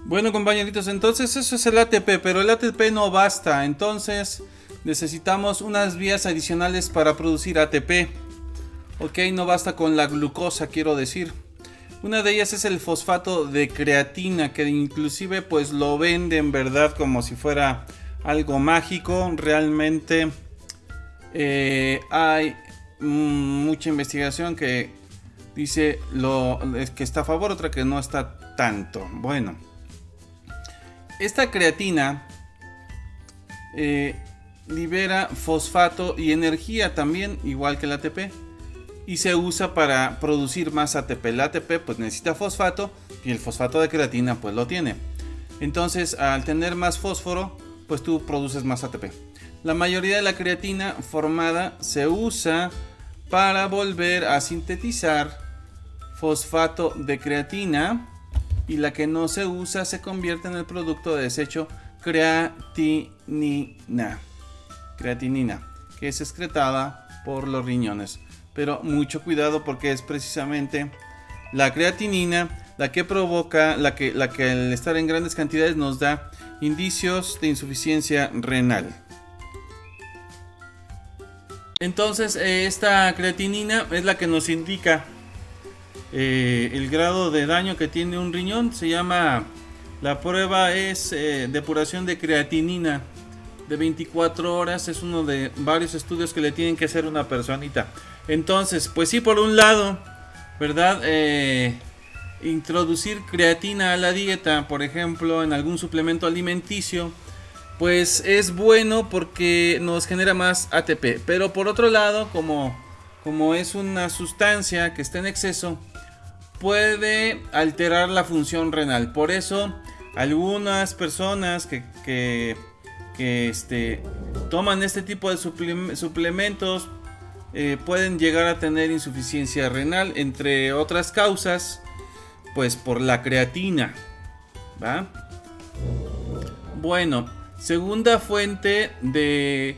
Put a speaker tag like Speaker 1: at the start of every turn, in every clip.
Speaker 1: Bueno, compañeritos, entonces eso es el ATP, pero el ATP no basta, entonces necesitamos unas vías adicionales para producir ATP. Ok, no basta con la glucosa, quiero decir. Una de ellas es el fosfato de creatina, que inclusive pues lo venden, ¿verdad? Como si fuera algo mágico. Realmente hay mucha investigación que dice que está a favor, otra que no está tanto. Bueno, esta creatina libera fosfato y energía también, igual que el ATP. Y se usa para producir más ATP. El ATP pues necesita fosfato y el fosfato de creatina pues lo tiene. Entonces al tener más fósforo pues tú produces más ATP. La mayoría de la creatina formada se usa para volver a sintetizar fosfato de creatina, y la que no se usa se convierte en el producto de desecho creatinina, que es excretada por los riñones. Pero mucho cuidado, porque es precisamente la creatinina la que provoca, la que al estar en grandes cantidades nos da indicios de insuficiencia renal. Entonces esta creatinina es la que nos indica el grado de daño que tiene un riñón. La prueba es depuración de creatinina de 24 horas. Es uno de varios estudios que le tienen que hacer a una personita. Entonces, pues sí, por un lado, ¿verdad? Introducir creatina a la dieta, por ejemplo, en algún suplemento alimenticio, pues es bueno porque nos genera más ATP. Pero por otro lado, como es una sustancia que está en exceso, puede alterar la función renal. Por eso, algunas personas que toman este tipo de suplementos pueden llegar a tener insuficiencia renal, entre otras causas, pues por la creatina, ¿va? Bueno, segunda fuente de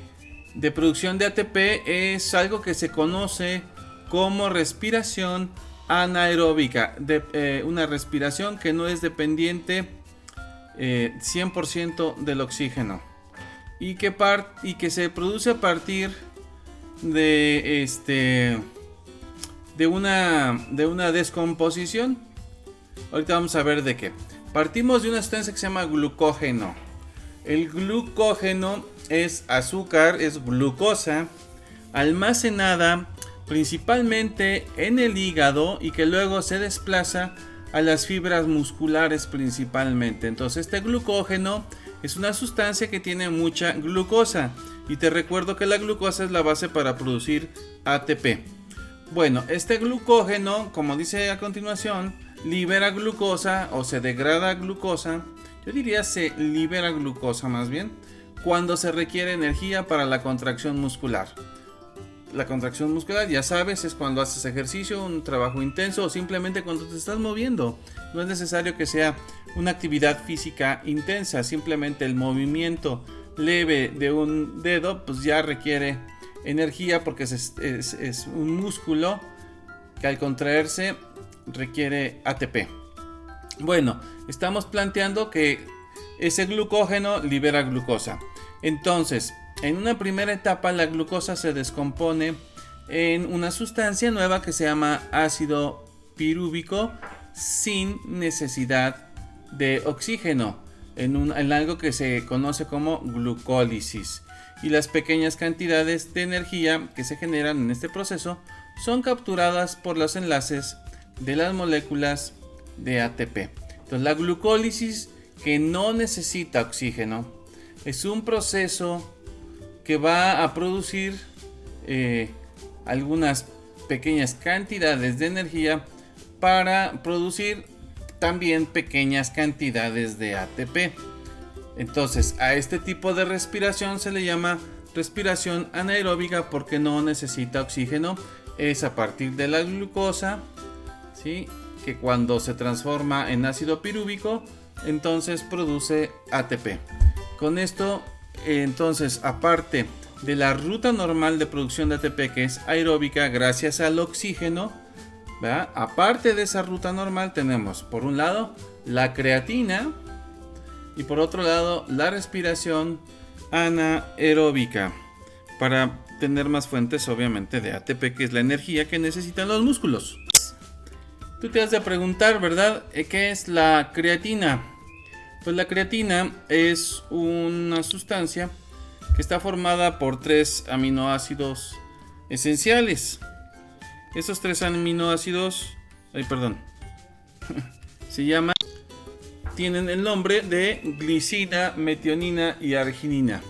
Speaker 1: producción de ATP es algo que se conoce como respiración anaeróbica, una respiración que no es dependiente 100% del oxígeno, y que se produce a partir de una descomposición. Ahorita vamos a ver de qué. Partimos de una sustancia que se llama glucógeno. El glucógeno es azúcar, es glucosa almacenada principalmente en el hígado y que luego se desplaza a las fibras musculares principalmente. Entonces este glucógeno es una sustancia que tiene mucha glucosa, y te recuerdo que la glucosa es la base para producir ATP. Bueno, este glucógeno, como dice a continuación, libera glucosa o se degrada glucosa. Yo diría se libera glucosa más bien, cuando se requiere energía para la contracción muscular. La contracción muscular, ya sabes, es cuando haces ejercicio, un trabajo intenso, o simplemente cuando te estás moviendo. No es necesario que sea una actividad física intensa, simplemente el movimiento leve de un dedo pues ya requiere energía, porque es un músculo que al contraerse requiere ATP. Bueno, estamos planteando que ese glucógeno libera glucosa. Entonces, en una primera etapa la glucosa se descompone en una sustancia nueva que se llama ácido pirúvico, sin necesidad de oxígeno, en algo que se conoce como glucólisis. Y las pequeñas cantidades de energía que se generan en este proceso son capturadas por los enlaces de las moléculas de ATP. Entonces la glucólisis, que no necesita oxígeno, es un proceso que va a producir algunas pequeñas cantidades de energía para producir también pequeñas cantidades de ATP. Entonces a este tipo de respiración se le llama respiración anaeróbica, porque no necesita oxígeno. Es a partir de la glucosa, ¿sí?, que cuando se transforma en ácido pirúvico, entonces produce ATP. Con esto, entonces, aparte de la ruta normal de producción de ATP, que es aeróbica gracias al oxígeno, ¿verdad? Aparte de esa ruta normal tenemos, por un lado, la creatina, Y por otro lado, la respiración anaeróbica, para tener más fuentes obviamente de ATP, que es la energía que necesitan los músculos. Tú te has de preguntar, ¿verdad? ¿Qué es la creatina? Pues la creatina es una sustancia que está formada por 3 aminoácidos esenciales. Esos 3 aminoácidos, tienen el nombre de glicina, metionina y arginina.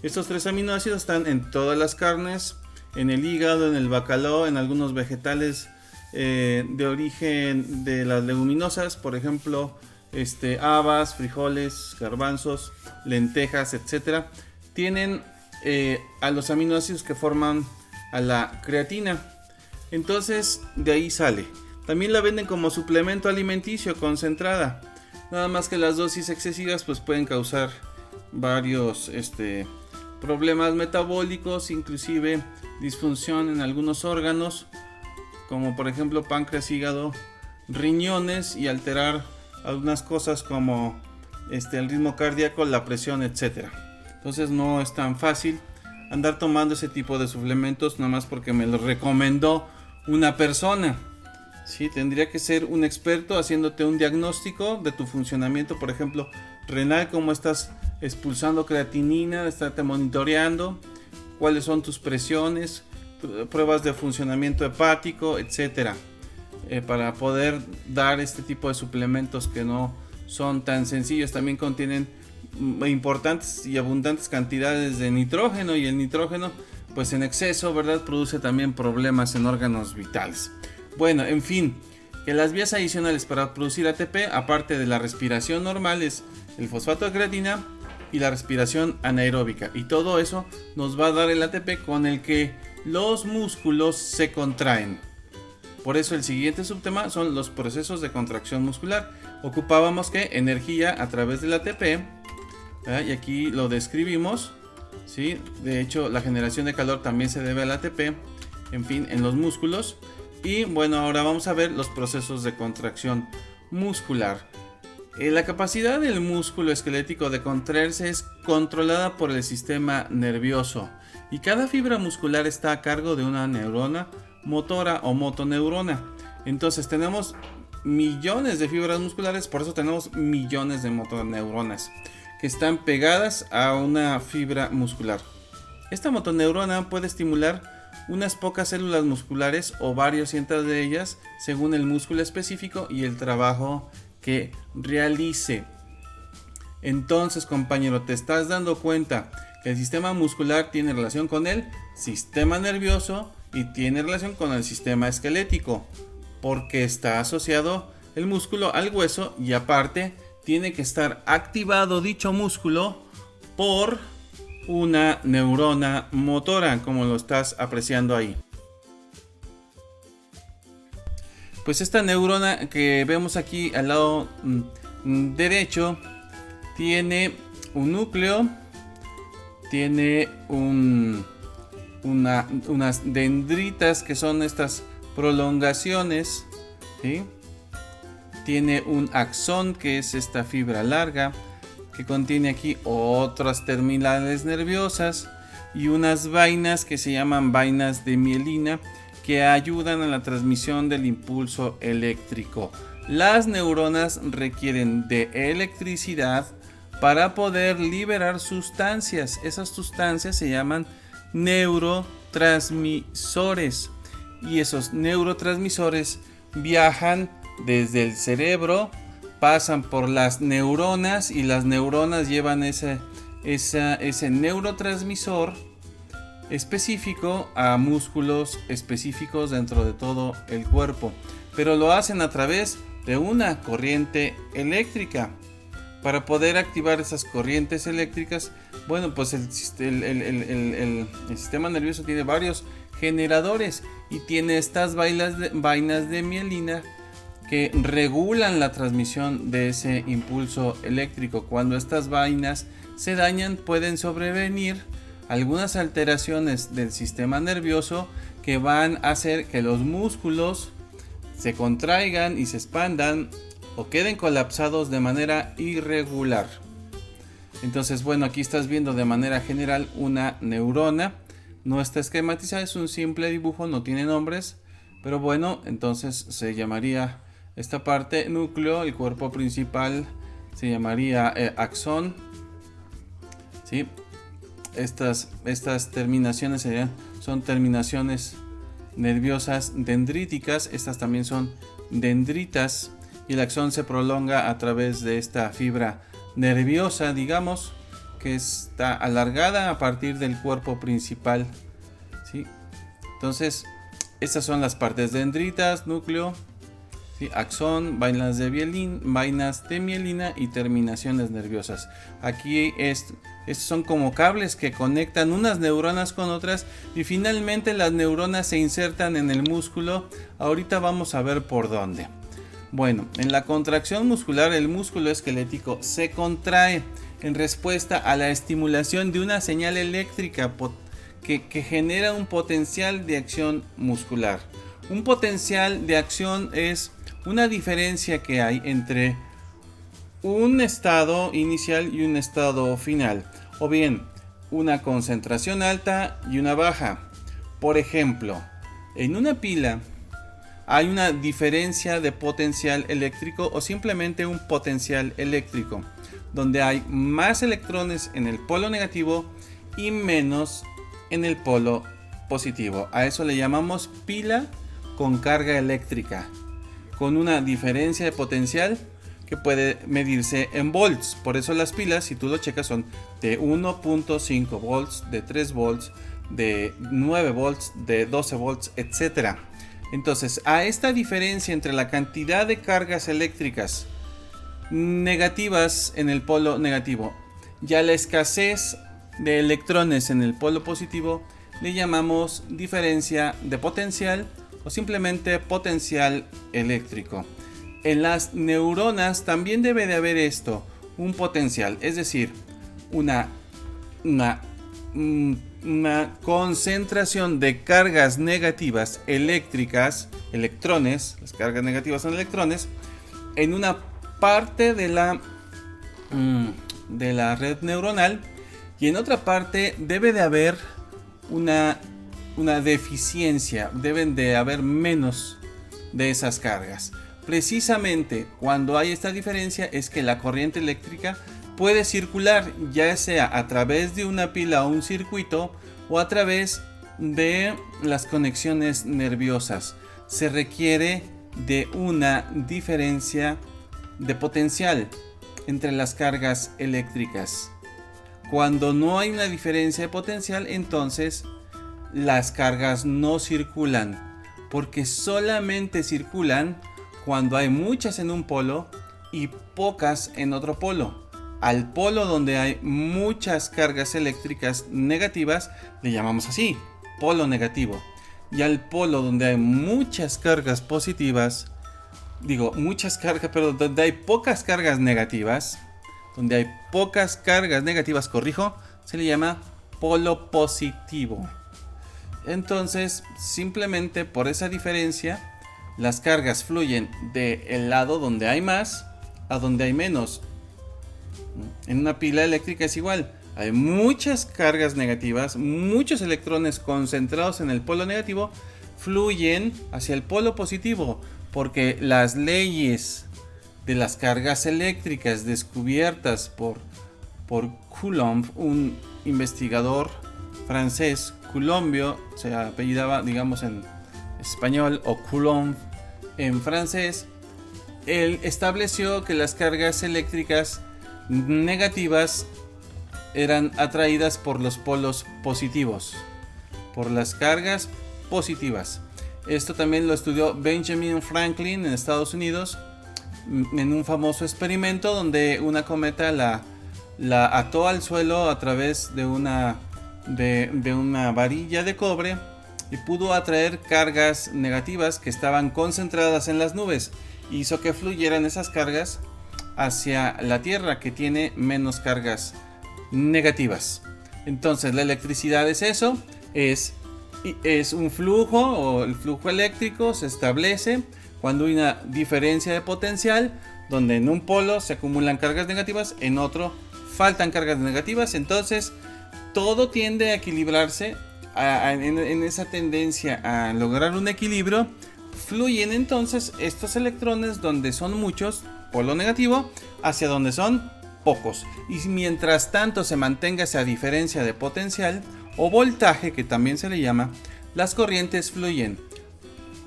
Speaker 1: Estos 3 aminoácidos están en todas las carnes, en el hígado, en el bacalao, en algunos vegetales de origen de las leguminosas, por ejemplo, habas, frijoles, garbanzos, lentejas, etcétera. Tienen a los aminoácidos que forman a la creatina. Entonces de ahí sale. También la venden como suplemento alimenticio concentrada. Nada más que las dosis excesivas pues pueden causar varios problemas metabólicos, inclusive disfunción en algunos órganos, como por ejemplo páncreas, hígado, riñones, y alterar algunas cosas como el ritmo cardíaco, la presión, etcétera. Entonces no es tan fácil andar tomando ese tipo de suplementos nada más porque me lo recomendó una persona. Sí, tendría que ser un experto haciéndote un diagnóstico de tu funcionamiento, por ejemplo, renal, cómo estás expulsando creatinina, estarte monitoreando, cuáles son tus presiones, pruebas de funcionamiento hepático, etcétera, para poder dar este tipo de suplementos que no son tan sencillos. También contienen importantes y abundantes cantidades de nitrógeno, y el nitrógeno pues en exceso, ¿verdad?, produce también problemas en órganos vitales. Bueno, en fin, que las vías adicionales para producir ATP, aparte de la respiración normal, es el fosfato de creatina y la respiración anaeróbica, y todo eso nos va a dar el ATP con el que los músculos se contraen. Por eso el siguiente subtema son los procesos de contracción muscular. Ocupábamos que energía a través del ATP, y aquí lo describimos, ¿sí? De hecho, la generación de calor también se debe al ATP, en fin, en los músculos. Y bueno, ahora vamos a ver los procesos de contracción muscular. La capacidad del músculo esquelético de contraerse es controlada por el sistema nervioso, y cada fibra muscular está a cargo de una neurona motora o motoneurona. Entonces tenemos millones de fibras musculares, por eso tenemos millones de motoneuronas que están pegadas a una fibra muscular. Esta motoneurona puede estimular unas pocas células musculares o varios cientos de ellas según el músculo específico y el trabajo que realice. Entonces, compañero, te estás dando cuenta que el sistema muscular tiene relación con el sistema nervioso y tiene relación con el sistema esquelético, porque está asociado el músculo al hueso, y aparte tiene que estar activado dicho músculo por una neurona motora, como lo estás apreciando ahí. Pues esta neurona que vemos aquí al lado derecho tiene un núcleo, tiene unas dendritas, que son estas prolongaciones, ¿sí? Tiene un axón, que es esta fibra larga, que contiene aquí otras terminales nerviosas, y unas vainas que se llaman vainas de mielina, que ayudan a la transmisión del impulso eléctrico. Las neuronas requieren de electricidad para poder liberar sustancias. Esas sustancias se llaman neurotransmisores, y esos neurotransmisores viajan desde el cerebro, pasan por las neuronas, y las neuronas llevan ese neurotransmisor específico a músculos específicos dentro de todo el cuerpo, pero lo hacen a través de una corriente eléctrica. Para poder activar esas corrientes eléctricas, bueno, pues el sistema nervioso tiene varios generadores, y tiene estas vainas de mielina que regulan la transmisión de ese impulso eléctrico. Cuando estas vainas se dañan, pueden sobrevenir algunas alteraciones del sistema nervioso que van a hacer que los músculos se contraigan y se expandan o queden colapsados de manera irregular. Entonces, bueno, aquí estás viendo de manera general una neurona. No está esquematizada, es un simple dibujo, no tiene nombres. Pero bueno, entonces se llamaría esta parte núcleo, el cuerpo principal se llamaría axón. ¿Sí? Estas terminaciones son terminaciones nerviosas dendríticas. Estas también son dendritas. Y el axón se prolonga a través de esta fibra nerviosa, digamos, que está alargada a partir del cuerpo principal. ¿Sí? Entonces, estas son las partes dendritas, núcleo, ¿sí? Axón, vainas de mielina y terminaciones nerviosas. Aquí estos son como cables que conectan unas neuronas con otras y finalmente las neuronas se insertan en el músculo. Ahorita vamos a ver por dónde. Bueno, en la contracción muscular el músculo esquelético se contrae en respuesta a la estimulación de una señal eléctrica que genera un potencial de acción muscular. Un potencial de acción es una diferencia que hay entre un estado inicial y un estado final, o bien una concentración alta y una baja. Por ejemplo, en una pila hay una diferencia de potencial eléctrico o simplemente un potencial eléctrico, donde hay más electrones en el polo negativo y menos en el polo positivo. A eso le llamamos pila con carga eléctrica, con una diferencia de potencial que puede medirse en volts. Por eso las pilas, si tú lo checas, son de 1.5 volts, de 3 volts, de 9 volts, de 12 volts, etc. Entonces, a esta diferencia entre la cantidad de cargas eléctricas negativas en el polo negativo y a la escasez de electrones en el polo positivo, le llamamos diferencia de potencial o simplemente potencial eléctrico. En las neuronas también debe de haber esto, un potencial, es decir, una concentración de cargas negativas eléctricas, electrones, las cargas negativas son electrones, en una parte de la red neuronal, y en otra parte debe de haber una deficiencia, deben de haber menos de esas cargas. Precisamente cuando hay esta diferencia es que la corriente eléctrica puede circular, ya sea a través de una pila o un circuito o a través de las conexiones nerviosas. Se requiere de una diferencia de potencial entre las cargas eléctricas. Cuando no hay una diferencia de potencial, entonces las cargas no circulan, porque solamente circulan cuando hay muchas en un polo y pocas en otro polo. Al polo donde hay muchas cargas eléctricas negativas le llamamos así, polo negativo. Y al polo donde hay muchas cargas positivas, donde hay pocas cargas negativas, se le llama polo positivo. Entonces, simplemente por esa diferencia, las cargas fluyen del lado donde hay más a donde hay menos. En una pila eléctrica es igual. Hay muchas cargas negativas, muchos electrones concentrados en el polo negativo fluyen hacia el polo positivo, porque las leyes de las cargas eléctricas descubiertas por Coulomb, un investigador francés, Coulombio se apellidaba, digamos, en español, o Coulomb en francés. Él estableció que las cargas eléctricas negativas eran atraídas por los polos positivos, por las cargas positivas. Esto también lo estudió Benjamin Franklin en Estados Unidos en un famoso experimento donde una cometa la ató al suelo a través de una varilla de cobre y pudo atraer cargas negativas que estaban concentradas en las nubes. Hizo que fluyeran esas cargas hacia la Tierra, que tiene menos cargas negativas. Entonces la electricidad es eso, es un flujo, o el flujo eléctrico se establece cuando hay una diferencia de potencial, donde en un polo se acumulan cargas negativas, en otro faltan cargas negativas, entonces todo tiende a equilibrarse en esa tendencia a lograr un equilibrio. Fluyen entonces estos electrones donde son muchos, polo negativo, hacia donde son pocos. Y mientras tanto se mantenga esa diferencia de potencial o voltaje, que también se le llama, las corrientes fluyen.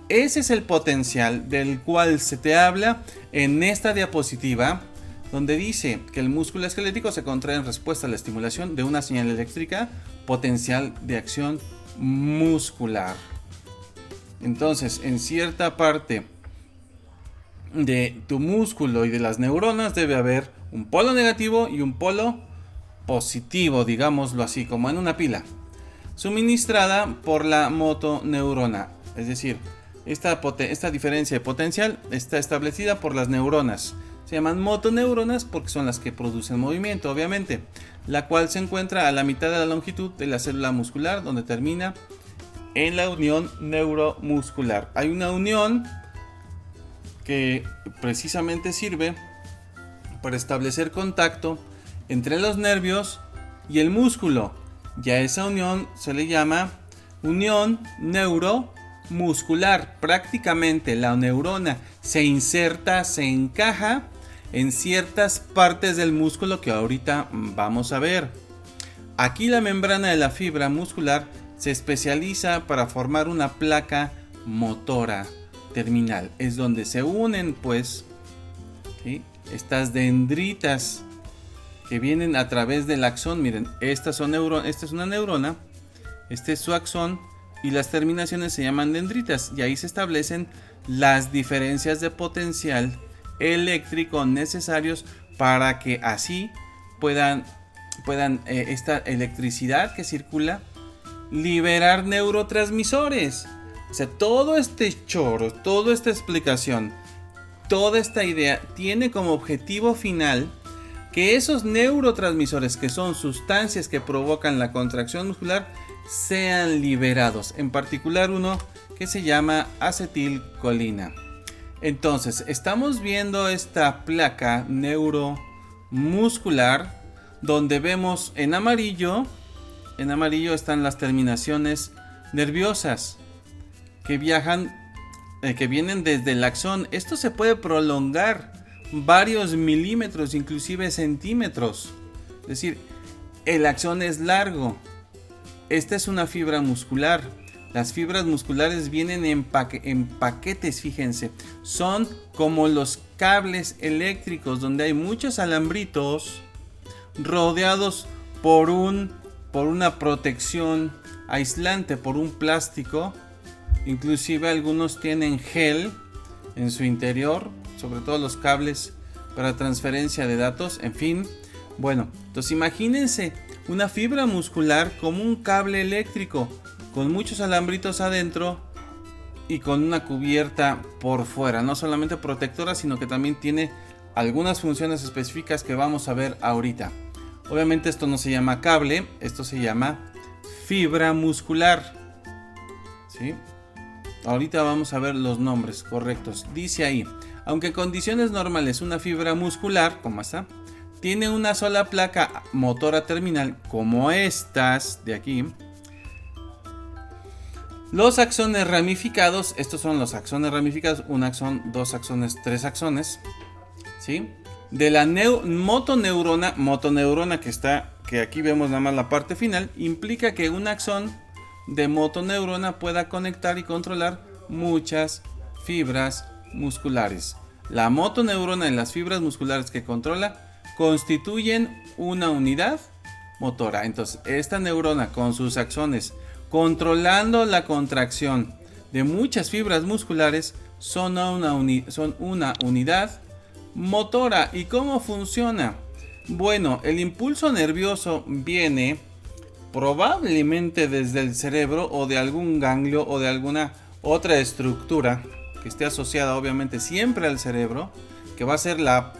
Speaker 1: Ese es el potencial del cual se te habla en esta diapositiva, donde dice que el músculo esquelético se contrae en respuesta a la estimulación de una señal eléctrica, potencial de acción muscular. Entonces, en cierta parte de tu músculo y de las neuronas debe haber un polo negativo y un polo positivo, digámoslo así, como en una pila, suministrada por la motoneurona. Es decir, esta diferencia de potencial está establecida por las neuronas. Se llaman motoneuronas porque son las que producen movimiento, obviamente, la cual se encuentra a la mitad de la longitud de la célula muscular, donde termina en la unión neuromuscular. Hay una unión que precisamente sirve para establecer contacto entre los nervios y el músculo. Y a esa unión se le llama unión neuromuscular. Prácticamente la neurona se inserta, se encaja en ciertas partes del músculo que ahorita vamos a ver. Aquí la membrana de la fibra muscular se especializa para formar una placa motora terminal. Es donde se unen, pues, ¿sí?, estas dendritas que vienen a través del axón. Miren, esta es una neurona, este es su axón, y las terminaciones se llaman dendritas, y ahí se establecen las diferencias de potencial eléctrico necesarios para que así puedan esta electricidad que circula liberar neurotransmisores. O sea, todo este choro, toda esta explicación, toda esta idea tiene como objetivo final que esos neurotransmisores, que son sustancias que provocan la contracción muscular, sean liberados. En particular uno que se llama acetilcolina. Entonces, estamos viendo esta placa neuromuscular donde vemos en amarillo están las terminaciones nerviosas que vienen desde el axón. Esto se puede prolongar varios milímetros, inclusive centímetros. Es decir, el axón es largo. Esta es una fibra muscular. Las fibras musculares vienen en paquetes, fíjense. Son como los cables eléctricos, donde hay muchos alambritos rodeados por una protección aislante, por un plástico. Inclusive algunos tienen gel en su interior, sobre todo los cables para transferencia de datos. En fin, bueno, entonces imagínense una fibra muscular como un cable eléctrico con muchos alambritos adentro y con una cubierta por fuera, no solamente protectora, sino que también tiene algunas funciones específicas que vamos a ver ahorita. Obviamente esto no se llama cable, esto se llama fibra muscular, ¿sí? Ahorita vamos a ver los nombres correctos. Dice ahí, aunque en condiciones normales una fibra muscular, como esta, tiene una sola placa motora terminal, como estas de aquí, los axones ramificados, estos son los axones ramificados, un axón, dos axones, tres axones, ¿sí?, de la motoneurona que aquí vemos nada más la parte final, implica que un axón de motoneurona pueda conectar y controlar muchas fibras musculares. La motoneurona y las fibras musculares que controla constituyen una unidad motora. Entonces, esta neurona con sus axones controlando la contracción de muchas fibras musculares son una unidad motora. ¿Y cómo funciona? Bueno, el impulso nervioso viene probablemente desde el cerebro o de algún ganglio o de alguna otra estructura que esté asociada obviamente siempre al cerebro, que va a ser la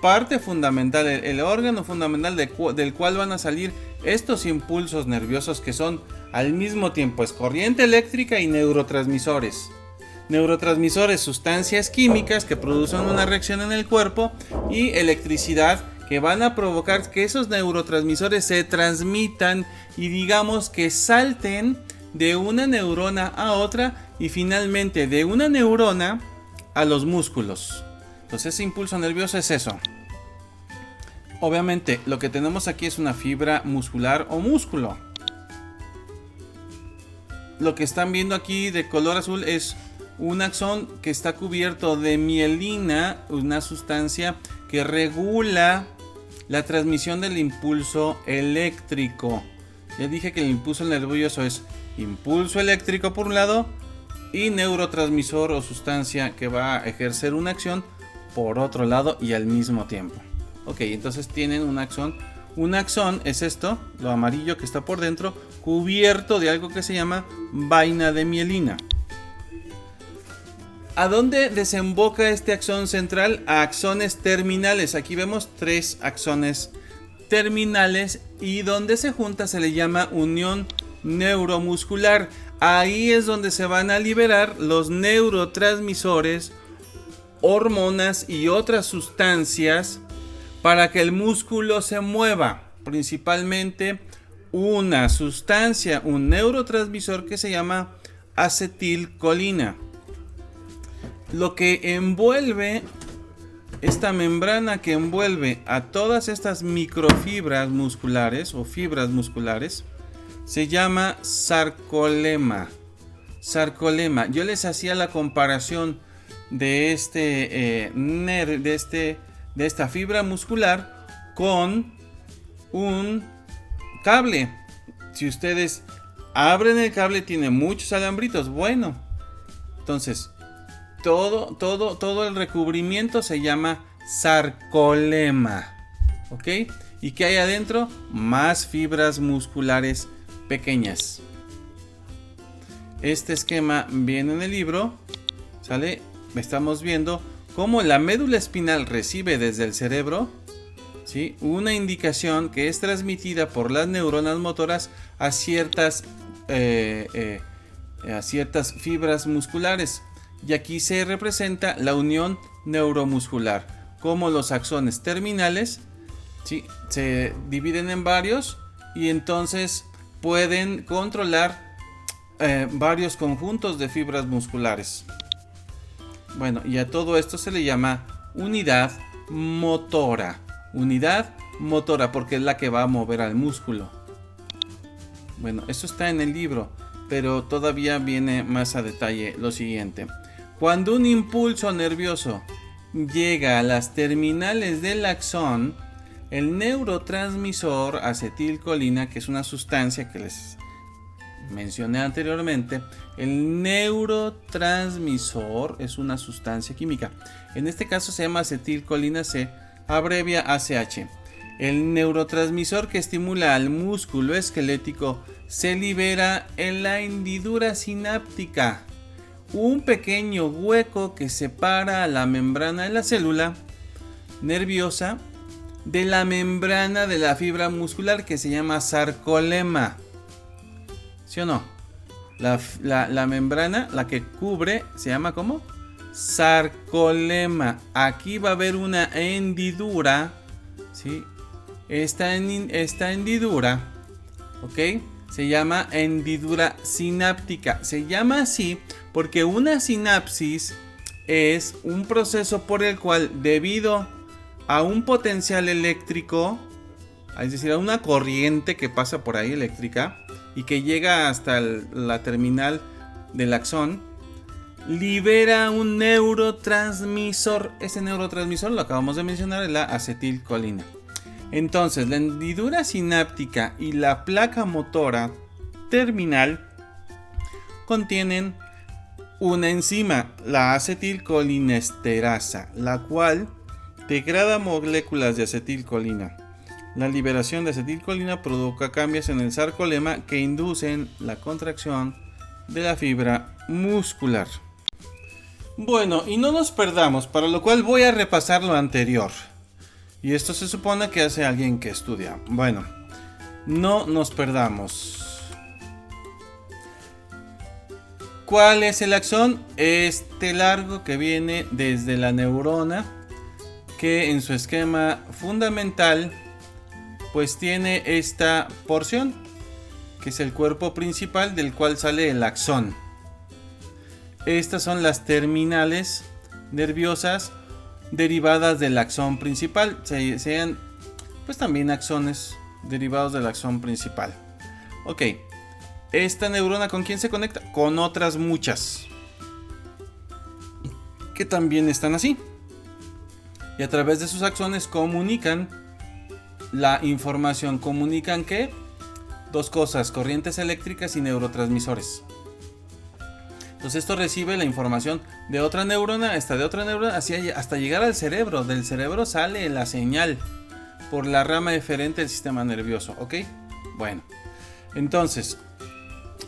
Speaker 1: parte fundamental, el órgano fundamental del cual van a salir estos impulsos nerviosos, que son al mismo tiempo es corriente eléctrica y neurotransmisores. Neurotransmisores, sustancias químicas que producen una reacción en el cuerpo, y electricidad, que van a provocar que esos neurotransmisores se transmitan y digamos que salten de una neurona a otra y finalmente de una neurona a los músculos. Entonces ese impulso nervioso es eso. Obviamente lo que tenemos aquí es una fibra muscular o músculo. Lo que están viendo aquí de color azul es un axón que está cubierto de mielina, una sustancia que regula la transmisión del impulso eléctrico. Ya dije que el impulso nervioso es impulso eléctrico por un lado y neurotransmisor o sustancia que va a ejercer una acción por otro lado y al mismo tiempo. Ok, entonces tienen un axón. Un axón es esto, lo amarillo que está por dentro, cubierto de algo que se llama vaina de mielina. ¿A dónde desemboca este axón central? A axones terminales. Aquí vemos 3 axones terminales y donde se junta se le llama unión neuromuscular. Ahí es donde se van a liberar los neurotransmisores, hormonas y otras sustancias para que el músculo se mueva. Principalmente una sustancia, un neurotransmisor que se llama acetilcolina. Lo que envuelve, esta membrana que envuelve a todas estas microfibras musculares o fibras musculares, se llama sarcolema. Sarcolema. Yo les hacía la comparación de esta fibra muscular con un cable. Si ustedes abren el cable, tiene muchos alambritos. Bueno, entonces todo el recubrimiento se llama sarcolema. ¿Ok? ¿Y qué hay adentro? Más fibras musculares pequeñas. Este esquema viene en el libro. ¿Sale? Estamos viendo cómo la médula espinal recibe desde el cerebro, ¿sí?, una indicación que es transmitida por las neuronas motoras a ciertas fibras musculares. Y aquí se representa la unión neuromuscular, como los axones terminales, ¿sí?, se dividen en varios y entonces pueden controlar varios conjuntos de fibras musculares. Bueno, y a todo esto se le llama unidad motora. Unidad motora porque es la que va a mover al músculo. Bueno, eso está en el libro, pero todavía viene más a detalle lo siguiente. Cuando un impulso nervioso llega a las terminales del axón, el neurotransmisor acetilcolina, que es una sustancia que les mencioné anteriormente, el neurotransmisor es una sustancia química. En este caso se llama acetilcolina, se abrevia ACH. El neurotransmisor que estimula al músculo esquelético se libera en la hendidura sináptica, un pequeño hueco que separa la membrana de la célula nerviosa de la membrana de la fibra muscular que se llama sarcolema. ¿Sí o no? La membrana, la que cubre, se llama ¿cómo? Sarcolema. Aquí va a haber una hendidura, ¿sí? Esta hendidura, ¿ok?, se llama hendidura sináptica. Se llama así porque una sinapsis es un proceso por el cual, debido a un potencial eléctrico, es decir, a una corriente que pasa por ahí eléctrica y que llega hasta la terminal del axón, libera un neurotransmisor. Ese neurotransmisor lo acabamos de mencionar, es la acetilcolina. Entonces, la hendidura sináptica y la placa motora terminal contienen una enzima, la acetilcolinesterasa, la cual degrada moléculas de acetilcolina. La liberación de acetilcolina provoca cambios en el sarcolema que inducen la contracción de la fibra muscular. Bueno, y no nos perdamos, para lo cual voy a repasar lo anterior. Y esto se supone que hace alguien que estudia. Bueno, no nos perdamos. ¿Cuál es el axón? Este largo que viene desde la neurona que en su esquema fundamental pues tiene esta porción, que es el cuerpo principal del cual sale el axón. Estas son las terminales nerviosas derivadas del axón principal, sean pues también axones derivados del axón principal. Ok, esta neurona ¿con quién se conecta? Con otras muchas que también están así, y a través de sus axones comunican la información. ¿Comunican qué? Dos cosas: corrientes eléctricas y neurotransmisores. Entonces esto recibe la información de otra neurona, esta de otra neurona, así hasta llegar al cerebro. Del cerebro sale la señal por la rama eferente del sistema nervioso, ¿ok? Bueno, entonces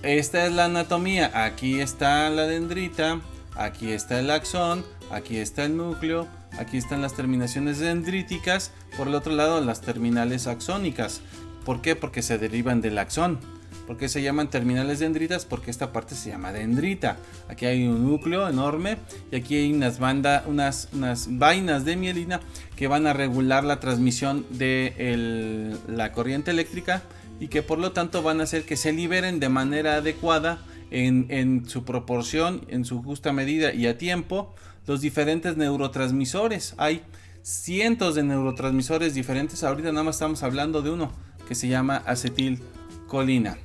Speaker 1: esta es la anatomía. Aquí está la dendrita, aquí está el axón, aquí está el núcleo, aquí están las terminaciones dendríticas, por el otro lado las terminales axónicas. ¿Por qué? Porque se derivan del axón. ¿Por qué se llaman terminales dendritas? Porque esta parte se llama dendrita. Aquí hay un núcleo enorme y aquí hay unas vainas de mielina que van a regular la transmisión de la corriente eléctrica, y que por lo tanto van a hacer que se liberen de manera adecuada, en su proporción, en su justa medida y a tiempo, los diferentes neurotransmisores. Hay cientos de neurotransmisores diferentes. Ahorita nada más estamos hablando de uno que se llama acetilcolina.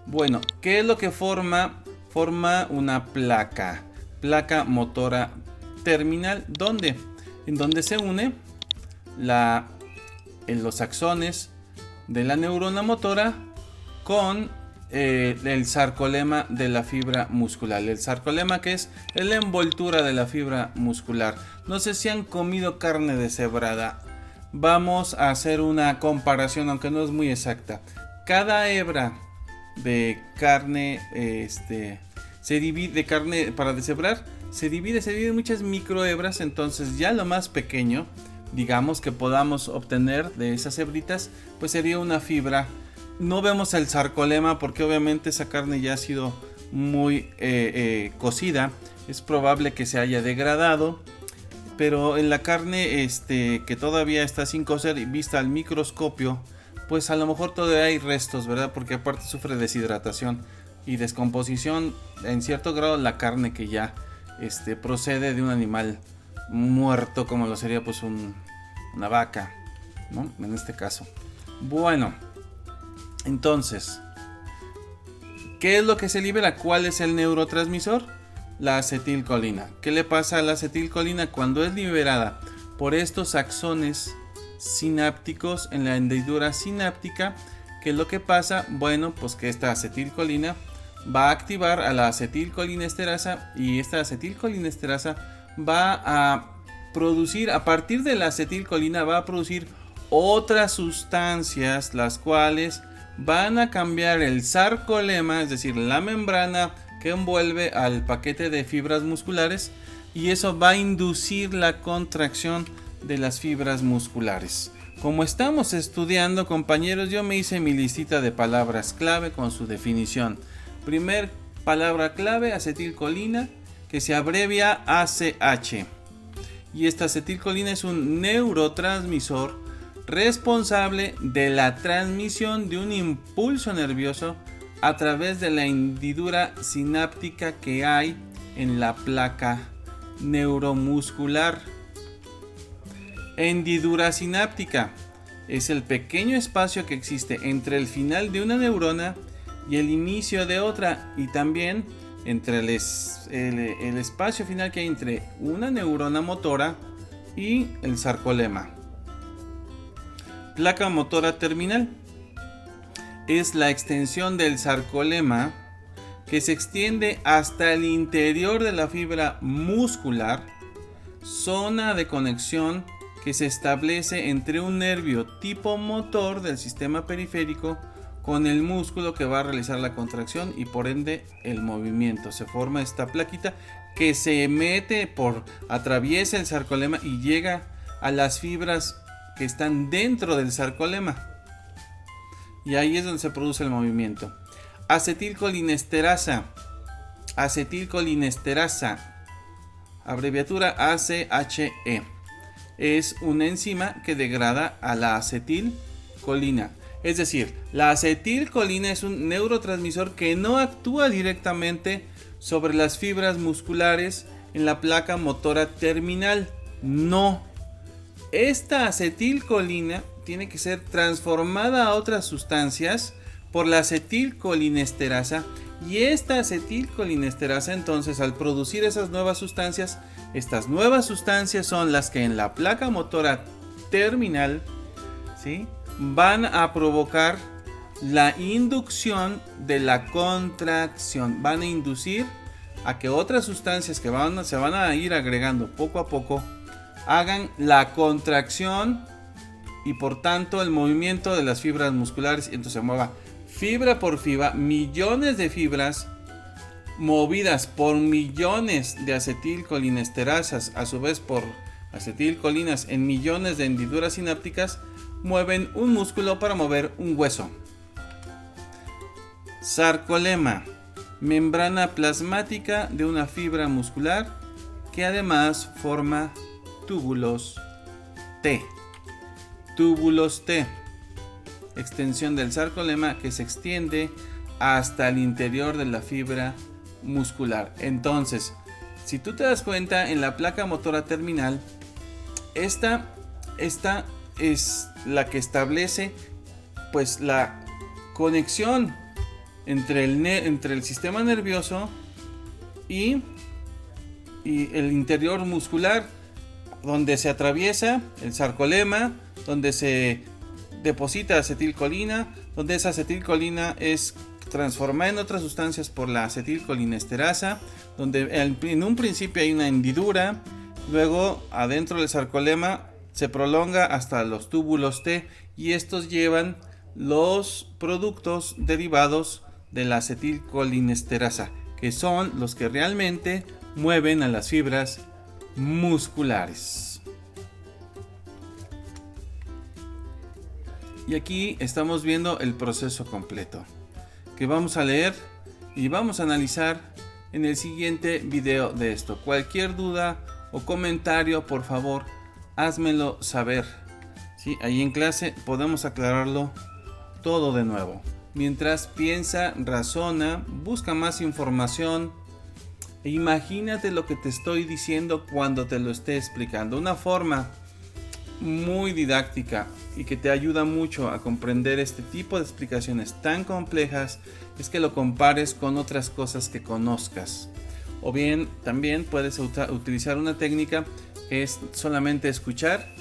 Speaker 1: Bueno, ¿qué es lo que forma? Forma una placa motora terminal. ¿Dónde? En donde se une en los axones de la neurona motora con el sarcolema de la fibra muscular. El sarcolema, que es la envoltura de la fibra muscular. No sé si han comido carne deshebrada. Vamos a hacer una comparación, aunque no es muy exacta. Cada hebra de carne se divide, de carne para deshebrar, se divide en muchas microhebras. Entonces ya lo más pequeño, digamos, que podamos obtener de esas hebritas, pues sería una fibra. No vemos el sarcolema porque obviamente esa carne ya ha sido muy cocida. Es probable que se haya degradado, pero en la carne que todavía está sin cocer y vista al microscopio, pues a lo mejor todavía hay restos, ¿verdad? Porque aparte sufre deshidratación y descomposición en cierto grado la carne que ya procede de un animal muerto, como lo sería pues una vaca, ¿no? En este caso. Bueno, entonces, ¿qué es lo que se libera? ¿Cuál es el neurotransmisor? La acetilcolina. ¿Qué le pasa a la acetilcolina cuando es liberada por estos axones sinápticos en la hendidura sináptica? ¿Qué es lo que pasa? Bueno, pues que esta acetilcolina va a activar a la acetilcolinesterasa, y esta acetilcolinesterasa va a producir, a partir de la acetilcolina, va a producir otras sustancias, las cuales van a cambiar el sarcolema, es decir, la membrana que envuelve al paquete de fibras musculares, y eso va a inducir la contracción de las fibras musculares. Como estamos estudiando, compañeros, yo me hice mi listita de palabras clave con su definición. Primer palabra clave: acetilcolina, que se abrevia ACH. Y esta acetilcolina es un neurotransmisor responsable de la transmisión de un impulso nervioso a través de la hendidura sináptica que hay en la placa neuromuscular. Hendidura sináptica es el pequeño espacio que existe entre el final de una neurona y el inicio de otra, y también entre el espacio final que hay entre una neurona motora y el sarcolema. Placa motora terminal es la extensión del sarcolema que se extiende hasta el interior de la fibra muscular, zona de conexión que se establece entre un nervio tipo motor del sistema periférico con el músculo que va a realizar la contracción y por ende el movimiento. Se forma esta plaquita que se mete atraviesa el sarcolema y llega a las fibras que están dentro del sarcolema, y ahí es donde se produce el movimiento. Acetilcolinesterasa, abreviatura ACHE. es una enzima que degrada a la acetilcolina. Es decir, la acetilcolina es un neurotransmisor que no actúa directamente sobre las fibras musculares en la placa motora terminal. No. Esta acetilcolina tiene que ser transformada a otras sustancias por la acetilcolinesterasa, y esta acetilcolinesterasa, entonces, al producir esas nuevas sustancias, estas nuevas sustancias son las que en la placa motora terminal, ¿sí?, van a provocar la inducción de la contracción. Van a inducir a que otras sustancias que se van a ir agregando poco a poco hagan la contracción y por tanto el movimiento de las fibras musculares, y entonces se mueva fibra por fibra, millones de fibras movidas por millones de acetilcolinesterasas, a su vez por acetilcolinas en millones de hendiduras sinápticas, mueven un músculo para mover un hueso. Sarcolema, membrana plasmática de una fibra muscular que además forma túbulos T. Túbulos T, extensión del sarcolema que se extiende hasta el interior de la fibra muscular. Entonces, si tú te das cuenta, en la placa motora terminal, esta es la que establece pues la conexión entre el sistema nervioso y el interior muscular, donde se atraviesa el sarcolema, donde se deposita acetilcolina, donde esa acetilcolina es transformada en otras sustancias por la acetilcolinesterasa, donde en un principio hay una hendidura, luego adentro del sarcolema se prolonga hasta los túbulos T, y estos llevan los productos derivados de la acetilcolinesterasa, que son los que realmente mueven a las fibras musculares. Y aquí estamos viendo el proceso completo, que vamos a leer y vamos a analizar en el siguiente video de esto. Cualquier duda o comentario, por favor, házmelo saber. ¿Sí? Ahí en clase podemos aclararlo todo de nuevo. Mientras piensa, razona, busca más información e imagínate lo que te estoy diciendo cuando te lo esté explicando. Una forma muy didáctica y que te ayuda mucho a comprender este tipo de explicaciones tan complejas es que lo compares con otras cosas que conozcas. O bien también puedes utilizar una técnica que es solamente escuchar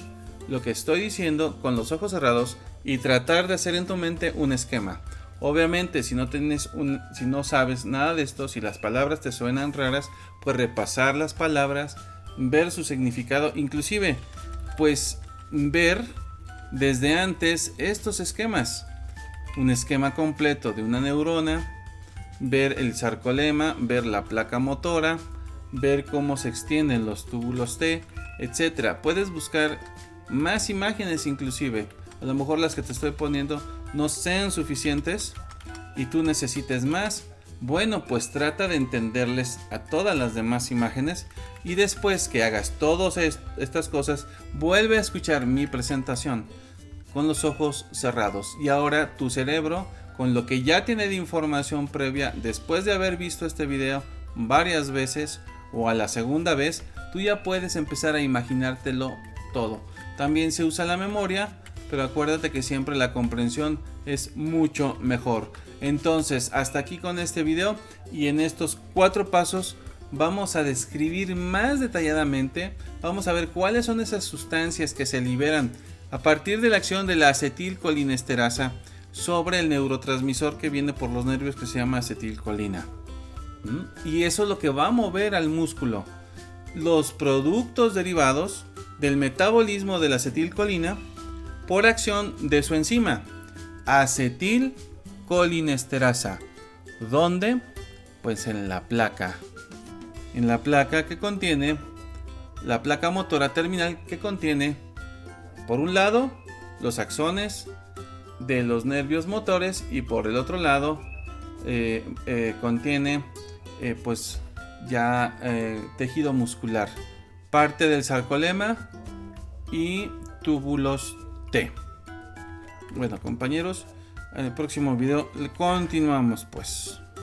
Speaker 1: lo que estoy diciendo con los ojos cerrados y tratar de hacer en tu mente un esquema. Obviamente, si no sabes nada de esto, si las palabras te suenan raras, pues repasar las palabras, ver su significado, inclusive pues ver desde antes estos esquemas, un esquema completo de una neurona, ver el sarcolema, ver la placa motora, ver cómo se extienden los túbulos T, etc. Puedes buscar más imágenes, inclusive a lo mejor las que te estoy poniendo no sean suficientes y tú necesites más. Bueno, pues trata de entenderles a todas las demás imágenes, y después que hagas todas estas cosas, vuelve a escuchar mi presentación con los ojos cerrados. Y ahora tu cerebro, con lo que ya tiene de información previa, después de haber visto este video varias veces o a la segunda vez, tú ya puedes empezar a imaginártelo todo. También se usa la memoria, pero acuérdate que siempre la comprensión es mucho mejor. Entonces, hasta aquí con este video, y en estos 4 pasos vamos a describir más detalladamente, vamos a ver cuáles son esas sustancias que se liberan a partir de la acción de la acetilcolinesterasa sobre el neurotransmisor que viene por los nervios, que se llama acetilcolina. Y eso es lo que va a mover al músculo. Los productos derivados del metabolismo de la acetilcolina por acción de su enzima acetilcolinesterasa. ¿Dónde? Pues en la placa. En la placa que contiene la placa motora terminal, que contiene por un lado los axones de los nervios motores, y por el otro lado contiene pues ya tejido muscular, parte del sarcolema y túbulos T. Bueno, compañeros, en el próximo video continuamos pues.